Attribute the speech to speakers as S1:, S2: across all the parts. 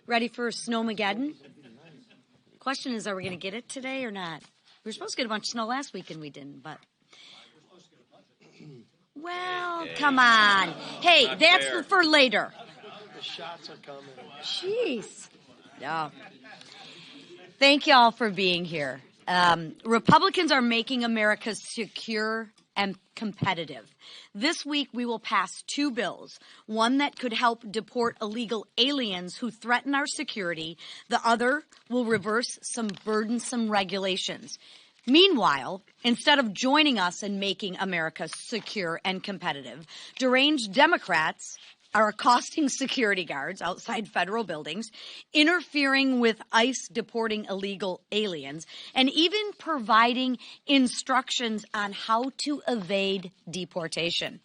S1: Ready for Snowmageddon? Question is, are we going to get it today or not? We were supposed to get a bunch of snow last week and we didn't, but. Well, come on. Hey, that's for later.
S2: The shots are coming.
S1: Jeez. Yeah. Thank y'all for being here. Republicans are making America secure and competitive. This week, we will pass two bills, one that could help deport illegal aliens who threaten our security. The other will reverse some burdensome regulations. Meanwhile, instead of joining us in making America secure and competitive, deranged Democrats are accosting security guards outside federal buildings, interfering with ICE deporting illegal aliens, and even providing instructions on how to evade deportation.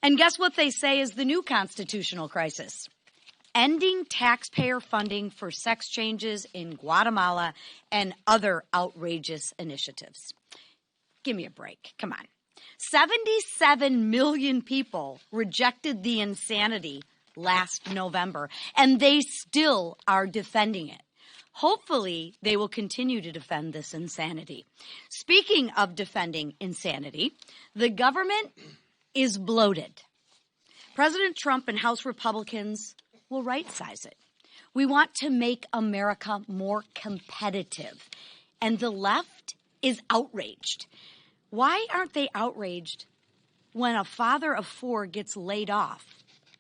S1: And guess what they say is the new constitutional crisis? Ending taxpayer funding for sex changes in Guatemala and other outrageous initiatives. Give me a break. Come on. 77 million people rejected the insanity last November, and they still are defending it. Hopefully, they will continue to defend this insanity. Speaking of defending insanity, the government is bloated. President Trump and House Republicans will right-size it. We want to make America more competitive, and the left is outraged. Why aren't they outraged when a father of four gets laid off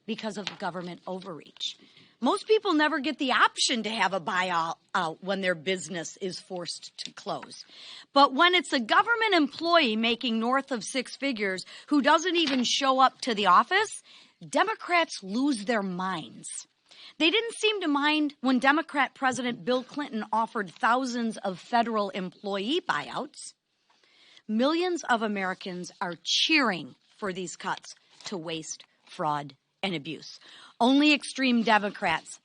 S1: because of government overreach? Most people never get the option to have a buyout when their business is forced to close. But when it's a government employee making north of six figures who doesn't even show up to the office, Democrats lose their minds. They didn't seem to mind when Democrat President Bill Clinton offered thousands of federal employee buyouts. Millions of Americans are cheering for these cuts to waste, fraud, and abuse. Only extreme Democrats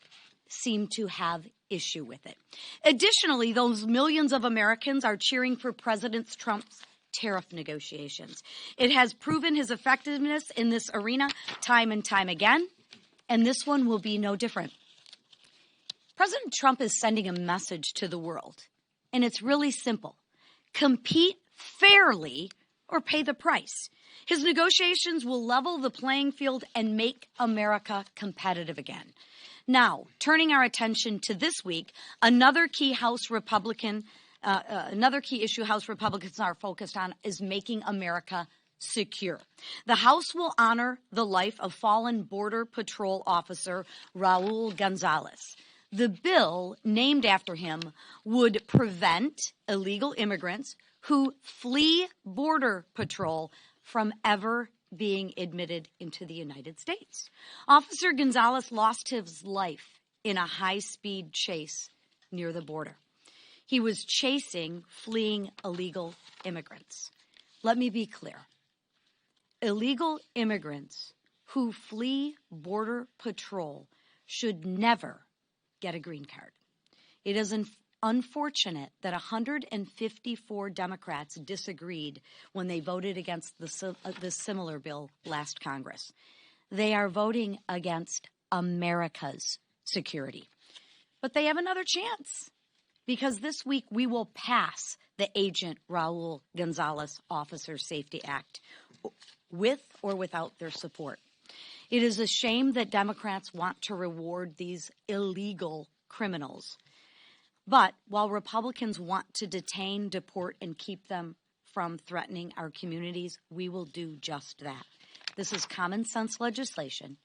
S1: seem to have issue with it. Additionally, those millions of Americans are cheering for President Trump's tariff negotiations. It has proven his effectiveness in this arena time and time again, and this one will be no different. President Trump is sending a message to the world, and it's really simple. Compete fairly or pay the price. His negotiations will level the playing field and make America competitive again. Now, turning our attention to this week, another key issue House Republicans are focused on is making America secure. The House will honor the life of fallen Border Patrol officer Raul Gonzalez. The bill, named after him, would prevent illegal immigrants who flee Border Patrol from ever being admitted into the United States. Officer Gonzalez lost his life in a high-speed chase near the border. He was chasing fleeing illegal immigrants. Let me be clear. Illegal immigrants who flee Border Patrol should never get a green card. It is unfortunate that 154 Democrats disagreed when they voted against the similar bill last Congress. They are voting against America's security. But they have another chance because this week we will pass the Agent Raul Gonzalez Officer Safety Act with or without their support. It is a shame that Democrats want to reward these illegal criminals. But while Republicans want to detain, deport, and keep them from threatening our communities, we will do just that. This is common sense legislation.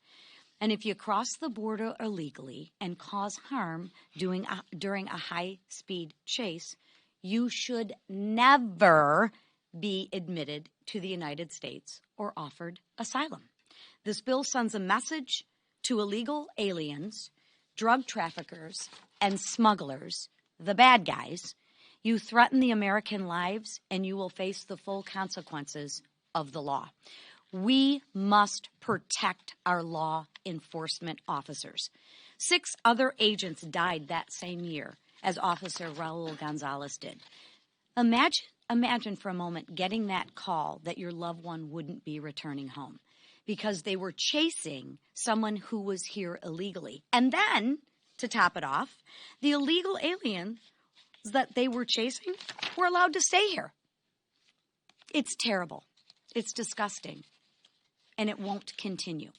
S1: And if you cross the border illegally and cause harm during a high-speed chase, you should never be admitted to the United States or offered asylum. This bill sends a message to illegal aliens, drug traffickers, and smugglers, the bad guys. You threaten the American lives, and you will face the full consequences of the law. We must protect our law enforcement officers. 6 other agents died that same year, as Officer Raul Gonzalez did. Imagine for a moment getting that call that your loved one wouldn't be returning home because they were chasing someone who was here illegally. And then to top it off, the illegal aliens that they were chasing were allowed to stay here. It's terrible. It's disgusting. And it won't continue.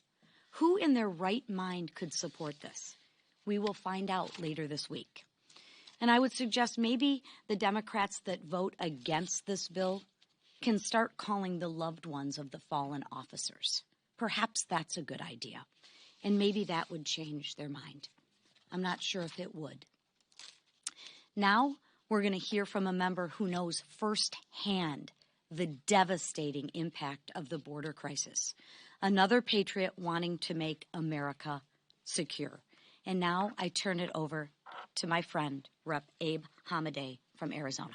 S1: Who in their right mind could support this? We will find out later this week. And I would suggest maybe the Democrats that vote against this bill can start calling the loved ones of the fallen officers. Perhaps that's a good idea. And maybe that would change their mind. I'm not sure if it would. Now we're going to hear from a member who knows firsthand the devastating impact of the border crisis. Another patriot wanting to make America secure. And now I turn it over to my friend, Rep. Abe Hamadeh from Arizona.